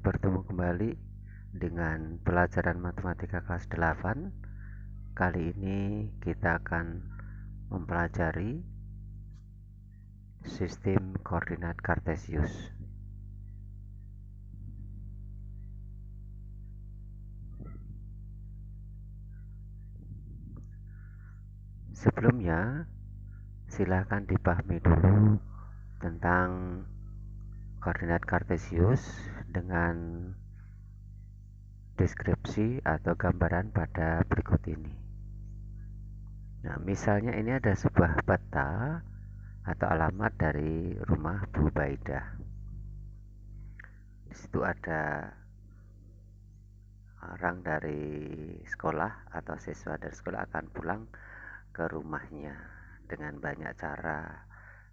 bertemu kembali dengan pelajaran matematika kelas 8. Kali ini kita akan mempelajari sistem koordinat kartesius. Sebelumnya, silakan dipahami dulu tentang koordinat kartesius dengan deskripsi atau gambaran pada berikut ini. Nah, misalnya ini ada sebuah peta atau alamat dari rumah Bu Baidah. Di situ ada orang dari sekolah atau siswa dari sekolah akan pulang ke rumahnya dengan banyak cara.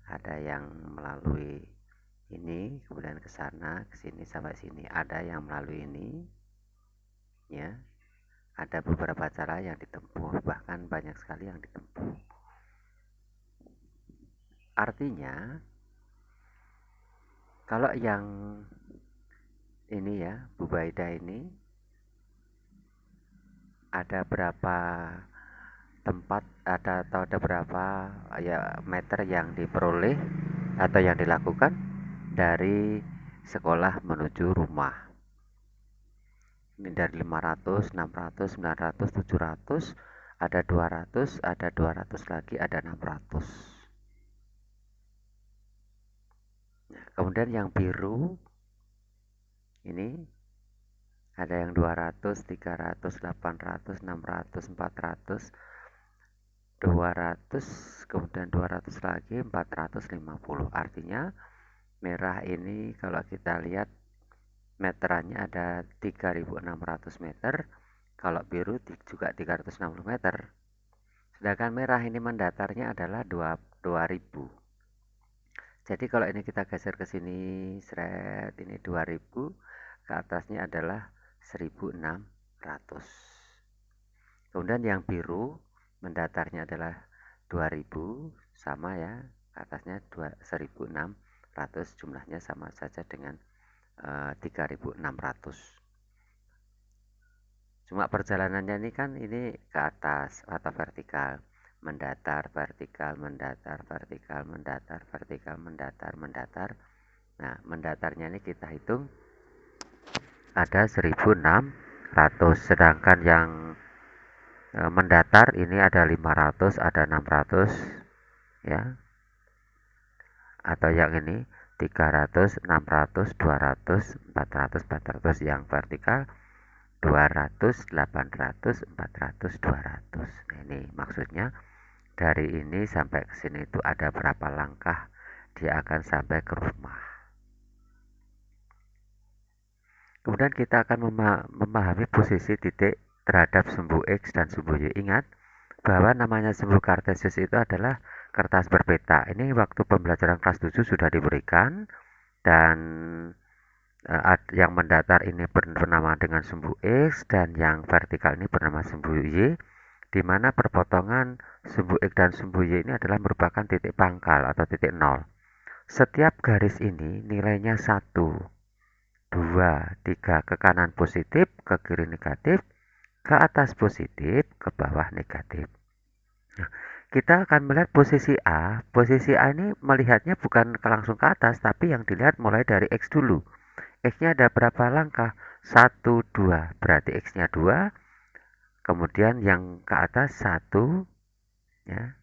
Ada yang melalui ini, kemudian ke sana, ke sini sampai sini. Ada yang melalui ini, ya. Ada beberapa cara yang ditempuh, bahkan banyak sekali yang ditempuh. Artinya, kalau yang ini ya, Bu Baidah ini ada berapa tempat atau ada berapa ya meter yang diperoleh atau yang dilakukan dari sekolah menuju rumah. Ini dari 500, 600, 900, 700, ada 200, ada 200 lagi, ada 600. Nah, kemudian yang biru ini ada yang 200, 300, 800, 600, 400, 200, kemudian 200 lagi, 450. Artinya merah ini kalau kita lihat meterannya ada 3.600 meter, kalau biru juga 360 meter. Sedangkan merah ini mendatarnya adalah 2000. Jadi kalau ini kita geser ke sini, seret ini 2000, ke atasnya adalah 1600. Kemudian yang biru mendatarnya adalah 2000, sama ya, atasnya 1600, jumlahnya sama saja dengan 3600. Cuma perjalanannya ini kan ini ke atas atau vertikal, mendatar, vertikal, mendatar, vertikal, mendatar, vertikal, mendatar, mendatar. Nah, mendatarnya ini kita hitung ada 1600, sedangkan yang mendatar ini ada 500, ada 600 ya. Atau yang ini 300, 600, 200, 400, 400 yang vertikal, 200, 800, 400, 200. Nah, ini maksudnya dari ini sampai ke sini itu ada berapa langkah dia akan sampai ke rumah. Kemudian kita akan memahami posisi titik terhadap sumbu X dan sumbu Y. Ingat bahwa namanya sumbu kartesius itu adalah kertas berpeta. Ini waktu pembelajaran kelas 7 sudah diberikan, dan yang mendatar ini bernama dengan sumbu X dan yang vertikal ini bernama sumbu Y, di mana perpotongan sumbu X dan sumbu Y ini adalah merupakan titik pangkal atau titik nol. Setiap garis ini nilainya 1, 2, 3, ke kanan positif, ke kiri negatif, ke atas positif, ke bawah negatif. Nah, kita akan melihat posisi A. Posisi A ini melihatnya bukan langsung ke atas, tapi yang dilihat mulai dari X dulu. X-nya ada berapa langkah? 1, 2. Berarti X-nya 2. Kemudian yang ke atas 1. Ya.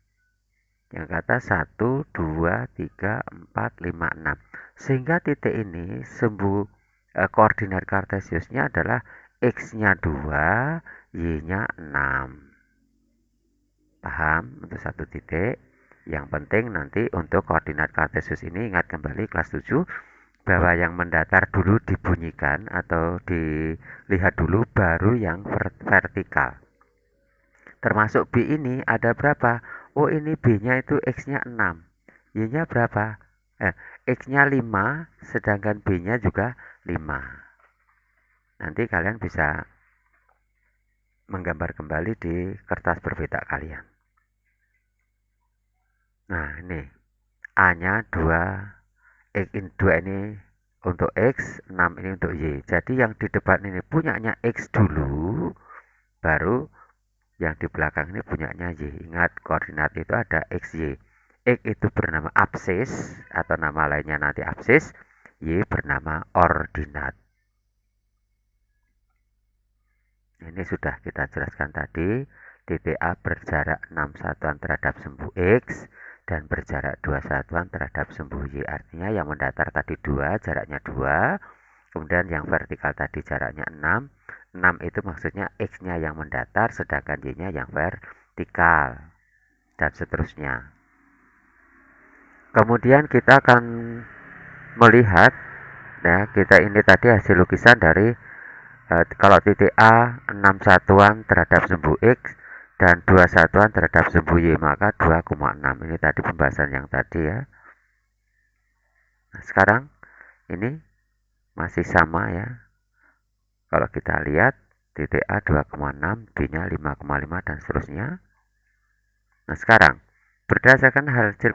Yang ke atas 1, 2, 3, 4, 5, 6. Sehingga titik ini sumbu koordinat kartesiusnya adalah X-nya 2, Y-nya 6. Paham untuk satu titik. Yang penting nanti untuk koordinat kartesius ini ingat kembali kelas 7 bahwa yang mendatar dulu dibunyikan atau dilihat dulu, baru yang vertikal. Termasuk B ini ada berapa? Oh, ini B-nya itu X-nya 6. Y-nya berapa? X-nya 5, sedangkan B-nya juga 5. Nanti kalian bisa menggambar kembali di kertas berpeta kalian. Nah, ini A-nya 2, X 2 ini untuk X, 6 ini untuk Y. Jadi yang di depan ini punyanya X dulu, baru yang di belakang ini punyanya Y. Ingat, koordinat itu ada X, Y. X itu bernama absis, atau nama lainnya nanti absis. Y bernama ordinat. Ini sudah kita jelaskan tadi. Titik A berjarak 6 satuan terhadap sumbu X dan berjarak 2 satuan terhadap sumbu Y. Artinya yang mendatar tadi 2, jaraknya 2. Kemudian yang vertikal tadi jaraknya 6. 6 itu maksudnya X-nya yang mendatar, sedangkan Y-nya yang vertikal. Dan seterusnya. Kemudian kita akan melihat, ya, kita ini tadi hasil lukisan dari kalau titik A 6 satuan terhadap sumbu X dan 2 satuan terhadap sumbu Y, maka 2,6. Ini tadi pembahasan yang tadi ya. Nah, sekarang ini masih sama ya. Kalau kita lihat titik A 2,6, B-nya 5,5 dan seterusnya. Nah, sekarang berdasarkan hasil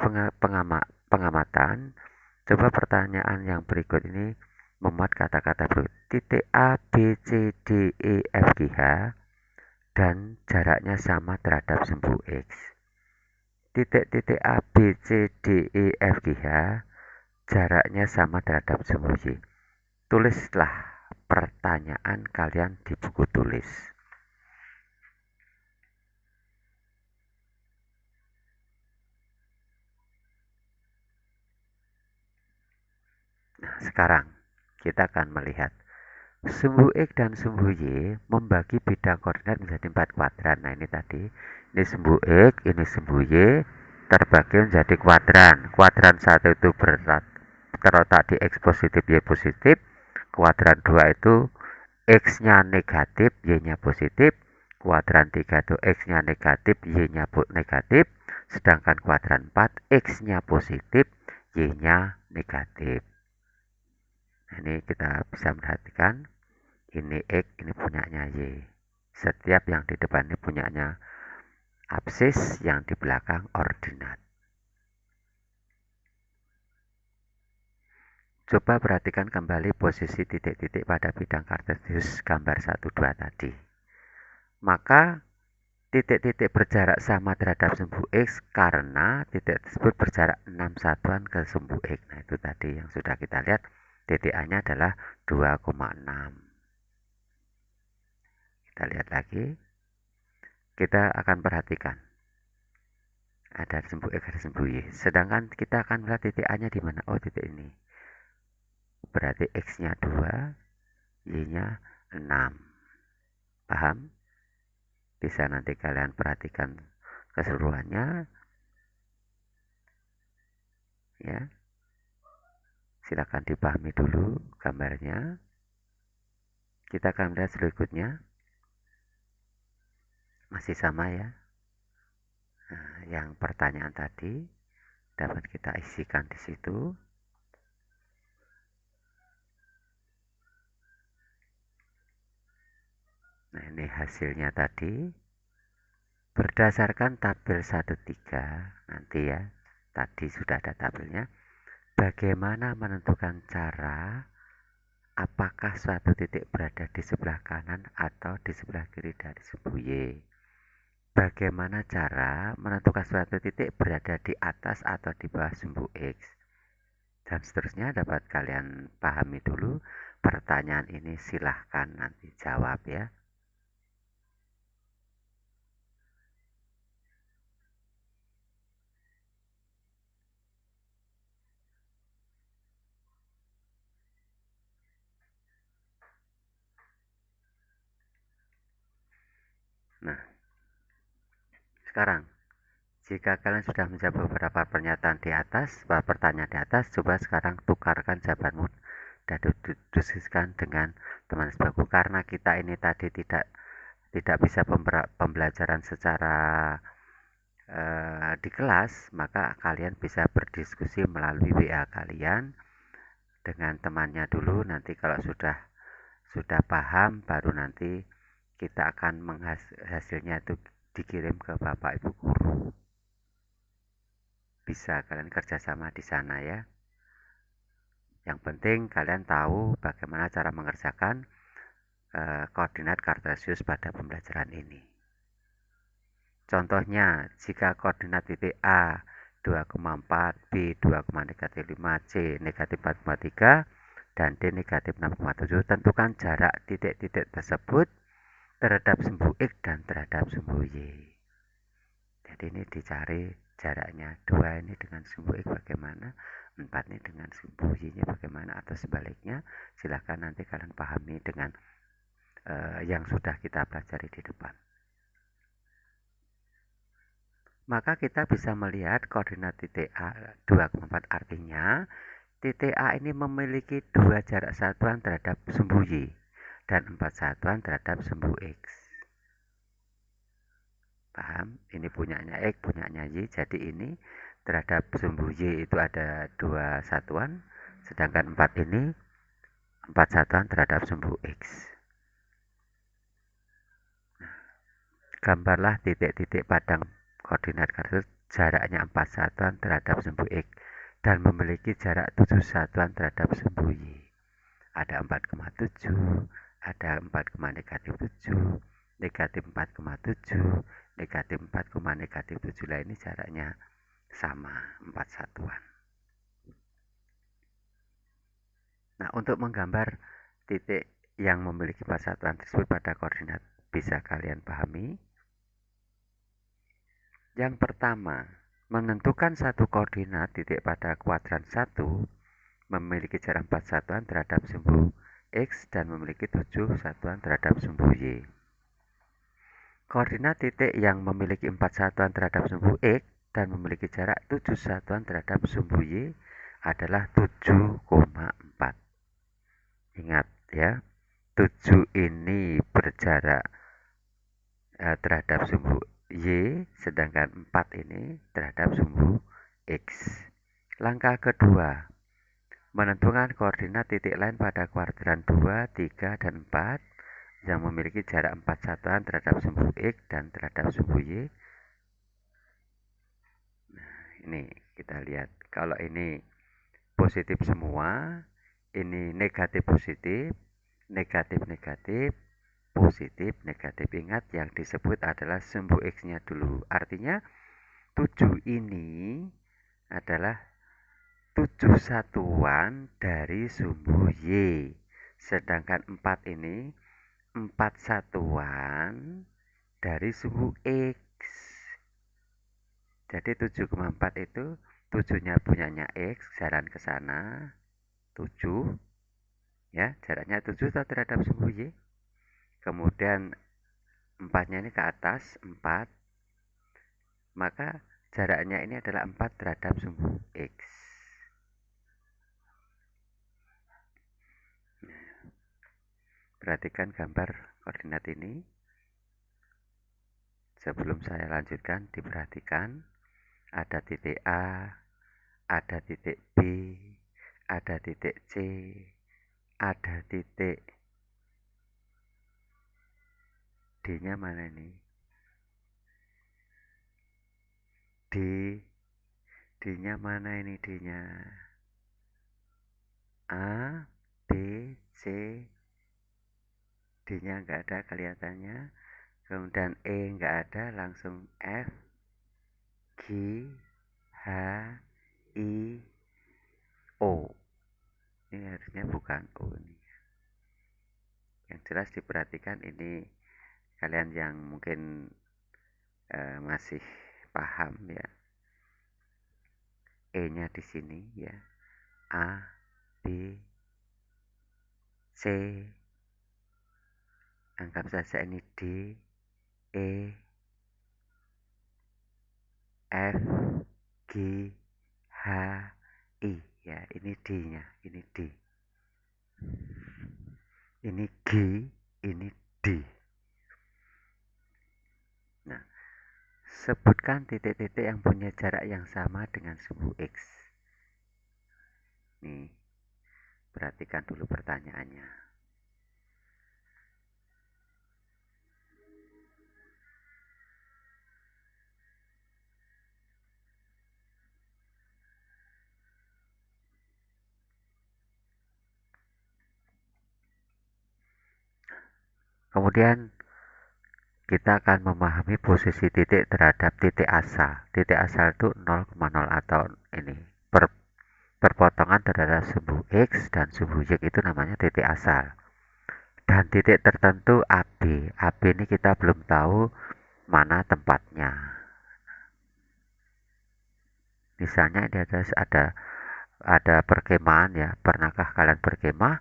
pengamatan, coba pertanyaan yang berikut ini memuat kata-kata berikut. Titik A, B, C, D, E, F, G, H dan jaraknya sama terhadap sumbu X. Titik-titik A, B, C, D, E, F, G, H jaraknya sama terhadap sumbu Y. Tulislah pertanyaan kalian di buku tulis. Nah, sekarang kita akan melihat sumbu X dan sumbu Y membagi bidang koordinat menjadi 4 kuadran. Nah, ini tadi. Ini sumbu X, ini sumbu Y, terbagi menjadi kuadran. Kuadran 1 itu terletak di X positif, Y positif. Kuadran 2 itu X-nya negatif, Y-nya positif. Kuadran 3 itu X-nya negatif, Y-nya negatif. Sedangkan kuadran 4, X-nya positif, Y-nya negatif. Nah, ini kita bisa perhatikan. Ini X, ini punyanya Y. Setiap yang di depan ini punyanya absis, yang di belakang ordinat. Coba perhatikan kembali posisi titik-titik pada bidang kartesius gambar 1-2 tadi. Maka titik-titik berjarak sama terhadap sumbu X karena titik tersebut berjarak 6 satuan ke sumbu X. Nah, itu tadi yang sudah kita lihat. Titik A-nya adalah 2,6. Kita lihat lagi. Kita akan perhatikan. Ada sumbu X, ada sumbu Y. Sedangkan kita akan melihat titik A-nya di mana? Oh, titik ini. Berarti X-nya 2, Y-nya 6. Paham? Bisa nanti kalian perhatikan keseluruhannya. Ya. Silakan dipahami dulu gambarnya. Kita akan lihat berikutnya. Masih sama ya. Nah, yang pertanyaan tadi dapat kita isikan di situ. Nah, ini hasilnya tadi. Berdasarkan tabel 13 nanti ya. Tadi sudah ada tabelnya. Bagaimana menentukan cara apakah suatu titik berada di sebelah kanan atau di sebelah kiri dari sumbu Y. Bagaimana cara menentukan suatu titik berada di atas atau di bawah sumbu X. Dan seterusnya dapat kalian pahami dulu. Pertanyaan ini silahkan nanti jawab ya. Nah, sekarang jika kalian sudah menjawab beberapa pernyataan di atas, pertanyaan di atas, coba sekarang tukarkan jawabanmu dan diskusikan dengan teman sebangku. Karena kita ini tadi tidak bisa pembelajaran secara di kelas, maka kalian bisa berdiskusi melalui WA kalian dengan temannya dulu. Nanti kalau sudah paham, baru nanti kita akan hasilnya itu dikirim ke Bapak Ibu guru. Bisa kalian kerjasama di sana ya. Yang penting kalian tahu bagaimana cara mengerjakan koordinat kartesius pada pembelajaran ini. Contohnya, jika koordinat titik A 2,4, B 2,-5, C negatif 4,3, dan D negatif 6,7, tentukan jarak titik-titik tersebut terhadap sumbu X dan terhadap sumbu Y. Jadi ini dicari jaraknya 2 ini dengan sumbu X bagaimana, 4 ini dengan sumbu Y-nya bagaimana, atau sebaliknya. Silahkan nanti kalian pahami dengan yang sudah kita pelajari di depan. Maka kita bisa melihat koordinat titik A 2,4, artinya titik A ini memiliki 2 jarak satuan terhadap sumbu Y dan 4 satuan terhadap sumbu X. Paham? Ini punyanya X, punyanya Y. Jadi ini terhadap sumbu Y itu ada 2 satuan, sedangkan 4 ini 4 satuan terhadap sumbu X. Gambarlah titik-titik padang koordinat kartesius jaraknya 4 satuan terhadap sumbu X dan memiliki jarak 7 satuan terhadap sumbu Y. Ada 4,7, ada 4,-7, negatif 4,7, negatif 4,-7. Lah ini jaraknya sama, 4 satuan. Nah, untuk menggambar titik yang memiliki 4 satuan tersebut pada koordinat bisa kalian pahami. Yang pertama, menentukan satu koordinat titik pada kuadran 1 memiliki jarak 4 satuan terhadap sumbu X dan memiliki 7 satuan terhadap sumbu Y. Koordinat titik yang memiliki 4 satuan terhadap sumbu X dan memiliki jarak 7 satuan terhadap sumbu Y adalah 7,4. Ingat ya, 7 ini berjarak terhadap sumbu Y, sedangkan 4 ini terhadap sumbu X. Langkah kedua, menentukan koordinat titik lain pada kuadran 2, 3, dan 4 yang memiliki jarak 4 satuan terhadap sumbu X dan terhadap sumbu Y. Nah, ini kita lihat. Kalau ini positif semua, ini negatif positif, negatif negatif, positif negatif. Ingat yang disebut adalah sumbu X-nya dulu. Artinya 7 ini adalah 7 satuan dari sumbu Y. Sedangkan 4 ini 4 satuan dari sumbu X. Jadi 7,4 itu 7-nya punyanya X, jalan ke sana 7. Ya, jaraknya 7 terhadap sumbu Y. Kemudian 4-nya ini ke atas 4. Maka jaraknya ini adalah 4 terhadap sumbu X. Perhatikan gambar koordinat ini. Sebelum saya lanjutkan, diperhatikan ada titik A, ada titik B, ada titik C, ada titik D-nya mana ini? D, D-nya mana ini D-nya? A, B, C, D-nya nggak ada kelihatannya. Kemudian E nggak ada, langsung F, G, H, I, O. Ini harusnya bukan O ini. Yang jelas diperhatikan ini kalian yang mungkin masih paham ya. E-nya di sini ya. A, B, C. Anggap saja ini D, E, F, G, H, I. Ya, ini D-nya, ini D. Ini G, ini D. Nah, sebutkan titik-titik yang punya jarak yang sama dengan sumbu X. Nih, perhatikan dulu pertanyaannya. Kemudian kita akan memahami posisi titik terhadap titik asal. Titik asal itu 0,0 atau ini perpotongan terhadap sumbu X dan sumbu Y itu namanya titik asal. Dan titik tertentu AB. AB ini kita belum tahu mana tempatnya. Misalnya ini ada perkemahan ya. Pernahkah kalian berkemah?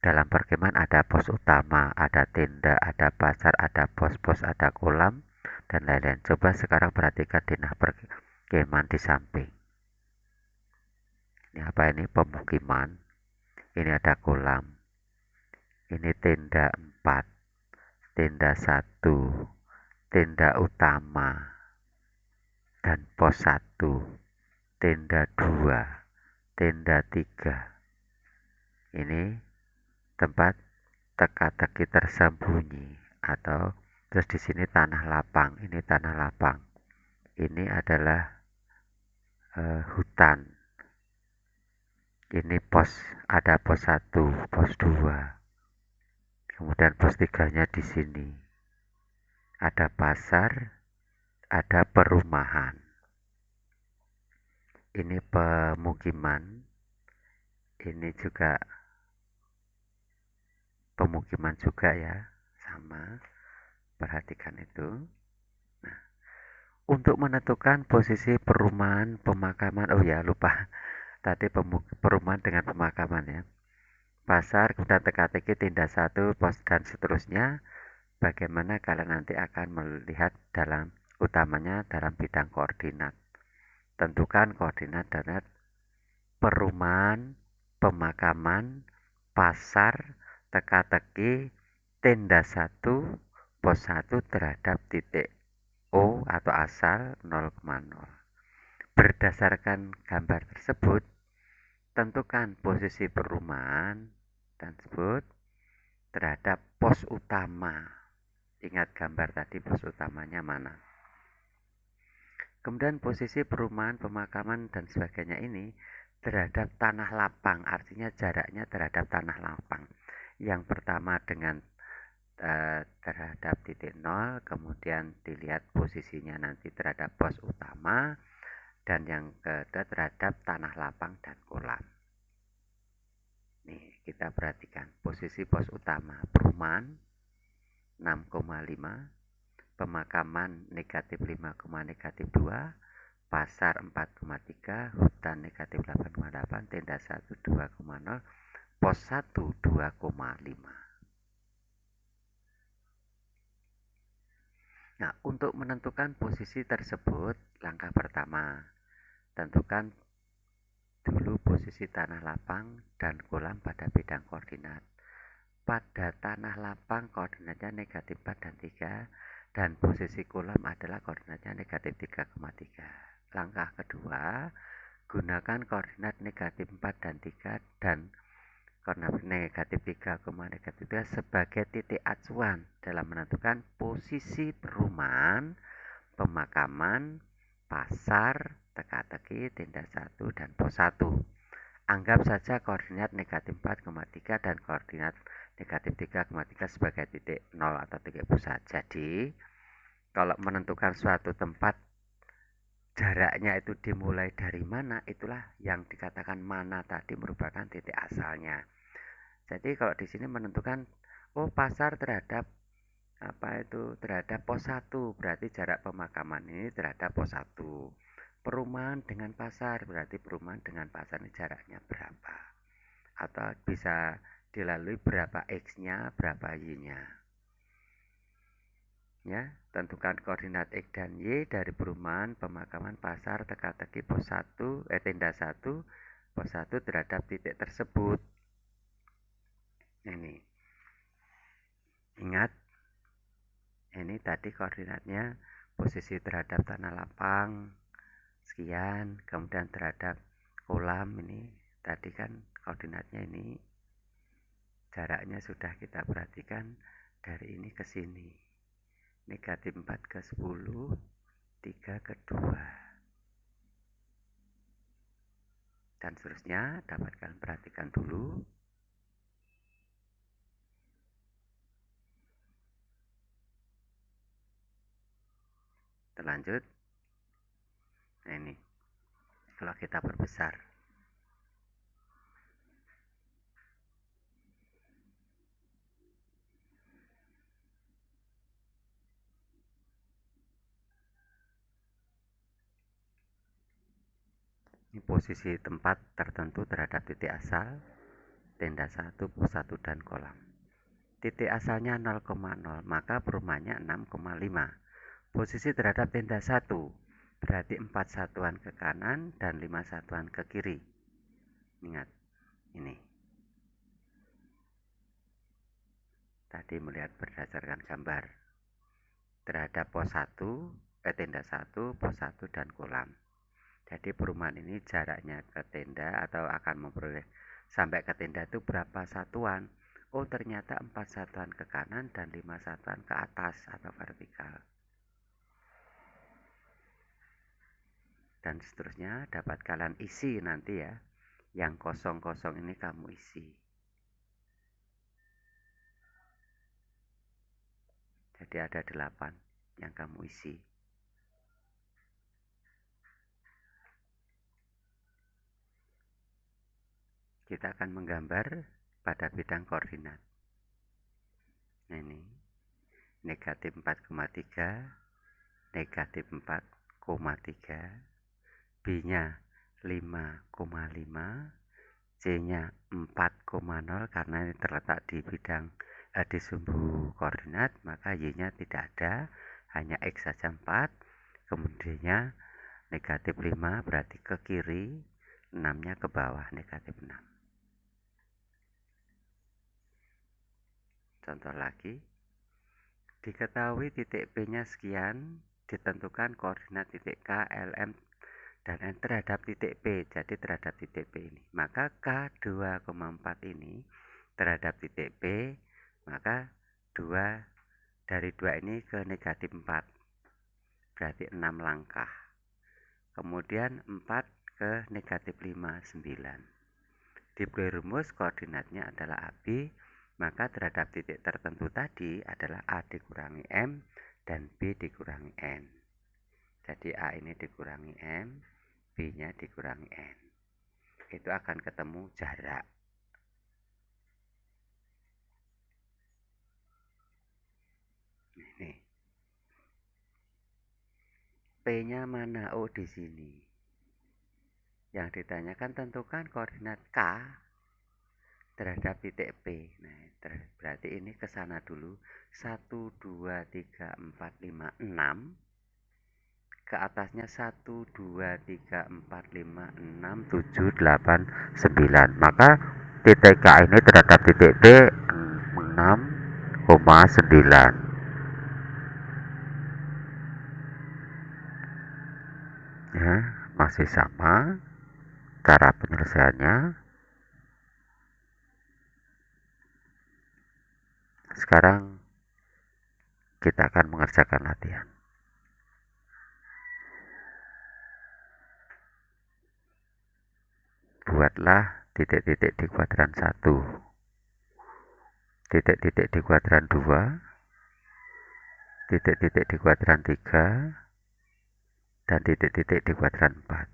Dalam perkemahan ada pos utama, ada tenda, ada pasar, ada pos-pos, ada kolam, dan lain-lain. Coba sekarang perhatikan di perkemahan di samping. Ini apa ini? Pemukiman. Ini ada kolam. Ini tenda 4, tenda 1, tenda utama, dan pos 1, tenda 2, tenda 3. Ini tempat teka-teki tersembunyi atau terus di sini tanah lapang. Ini tanah lapang. Ini adalah hutan. Ini pos, ada pos 1, pos 2. Kemudian pos 3-nya di sini. Ada pasar, ada perumahan. Ini pemukiman. Ini juga pemukiman juga ya, sama. Perhatikan itu. Nah, untuk menentukan posisi perumahan, pemakaman, oh ya lupa tadi perumahan dengan pemakaman ya. Pasar, kemudian teka-teki, tindak 1, pos dan seterusnya. Bagaimana kalian nanti akan melihat dalam utamanya dalam bidang koordinat. Tentukan koordinat dan perumahan, pemakaman, pasar, teka-teki, tenda 1, pos 1 terhadap titik O atau asal 0,0. Berdasarkan gambar tersebut, tentukan posisi perumahan dan sebut terhadap pos utama. Ingat gambar tadi pos utamanya mana. Kemudian posisi perumahan, pemakaman, dan sebagainya ini terhadap tanah lapang, artinya jaraknya terhadap tanah lapang. Yang pertama dengan terhadap titik 0, kemudian dilihat posisinya nanti terhadap pos utama, dan yang kedua terhadap tanah lapang dan kolam. Nih, kita perhatikan posisi pos utama perumahan 6,5, pemakaman negatif 5, negatif 2, pasar 4,3, hutan negatif 8,8, tenda 1 2,0, pos 1 2,5. Nah, untuk menentukan posisi tersebut, langkah pertama, tentukan dulu posisi tanah lapang dan kolam pada bidang koordinat. Pada tanah lapang koordinatnya negatif 4 dan 3, dan posisi kolam adalah koordinatnya negatif 3,3. Langkah kedua, gunakan koordinat negatif 4 dan 3 dan koordinat negatif 3, negatif 3 sebagai titik acuan dalam menentukan posisi perumahan, pemakaman, pasar, teka-teki, tenda 1, dan pos 1. Anggap saja koordinat negatif 4,3 dan koordinat negatif 3,3 sebagai titik 0 atau titik pusat. Jadi, kalau menentukan suatu tempat jaraknya itu dimulai dari mana, itulah yang dikatakan mana tadi merupakan titik asalnya. Jadi kalau di sini menentukan pasar terhadap terhadap pos 1, berarti jarak pemakaman ini terhadap pos 1. Perumahan dengan pasar, berarti perumahan dengan pasar ini jaraknya berapa, atau bisa dilalui berapa X-nya, berapa Y-nya. Ya, tentukan koordinat X dan Y dari perumahan, pemakaman, pasar, teka-teki, pos 1, tenda 1, pos 1 terhadap titik tersebut. Ini. Ingat, ini tadi koordinatnya posisi terhadap tanah lapang sekian, kemudian terhadap kolam ini tadi kan koordinatnya ini, jaraknya sudah kita perhatikan dari ini ke sini. Negatif 4 ke 10, 3 ke 2. Dan seterusnya dapat kalian perhatikan dulu. Lanjut. Nah ini, kalau kita perbesar. Ini posisi tempat tertentu terhadap titik asal, tenda 1, pos 1, dan kolam. Titik asalnya 0,0, maka perumahannya 6,5. Posisi terhadap tenda 1, berarti 4 satuan ke kanan dan 5 satuan ke kiri. Ingat, ini. Tadi melihat berdasarkan gambar. Terhadap pos 1, tenda 1, pos 1, dan kolam. Jadi perumahan ini jaraknya ke tenda atau akan memperoleh sampai ke tenda itu berapa satuan. Oh ternyata 4 satuan ke kanan dan 5 satuan ke atas atau vertikal. Dan seterusnya dapat kalian isi nanti ya. Yang kosong-kosong ini kamu isi. Jadi ada 8 yang kamu isi. Kita akan menggambar pada bidang koordinat. Nah ini, negatif 4,3, negatif 4,3, B-nya 5,5, C-nya 4,0 karena ini terletak di bidang di sumbu koordinat, maka Y-nya tidak ada, hanya X saja 4, kemudiannya negatif 5 berarti ke kiri, 6-nya ke bawah, negatif 6. Contoh lagi, diketahui titik P-nya sekian, ditentukan koordinat titik K, L, M, dan N terhadap titik P, jadi terhadap titik P ini. Maka K2,4 ini terhadap titik P, maka 2 dari 2 ini ke negatif 4, berarti 6 langkah. Kemudian 4 ke negatif 5, 9. Diberi rumus koordinatnya adalah AB, maka terhadap titik tertentu tadi adalah A dikurangi M dan B dikurangi N. Jadi A ini dikurangi M, B-nya dikurangi N. Itu akan ketemu jarak. Ini. P-nya mana? Oh, di sini. Yang ditanyakan tentukan koordinat K terhadap titik P. Nah, berarti ini ke sana dulu. 1, 2, 3, 4, 5, 6. Ke atasnya 1, 2, 3, 4, 5, 6, 7, 8, 9. Maka titik K ini terhadap titik P 6,9. Ya, masih sama cara penyelesaiannya. Sekarang kita akan mengerjakan latihan. Buatlah titik-titik di kuadran 1, titik-titik di kuadran 2, titik-titik di kuadran 3, dan titik-titik di kuadran 4.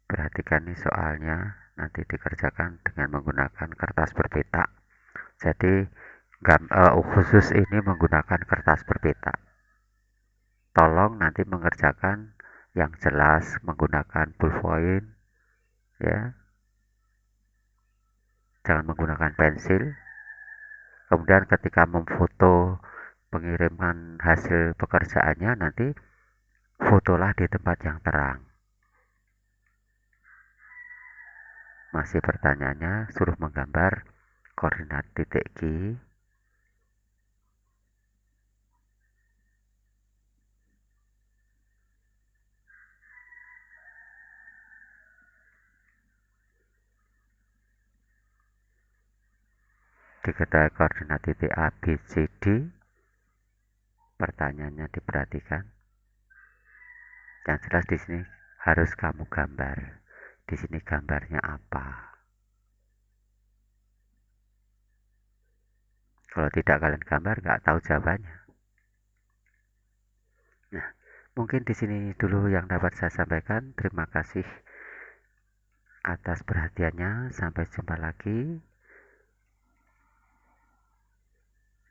Perhatikan nih soalnya nanti dikerjakan dengan menggunakan kertas berpeta. Jadi khusus ini menggunakan kertas berpeta. Tolong nanti mengerjakan yang jelas menggunakan ballpoint ya. Jangan menggunakan pensil. Kemudian ketika memfoto pengiriman hasil pekerjaannya nanti fotolah di tempat yang terang. Masih pertanyaannya suruh menggambar koordinat titik Q diketahui koordinat titik A, B, C, D. Pertanyaannya diperhatikan. Yang jelas di sini harus kamu gambar. Di sini gambarnya apa? Kalau tidak kalian gambar, nggak tahu jawabannya. Nah, Mungkin di sini dulu yang dapat saya sampaikan. Terima kasih atas perhatiannya. Sampai jumpa lagi.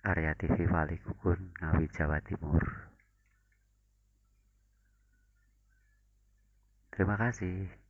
Arya TV Wali Kugun, Ngawi, Jawa Timur. Terima kasih.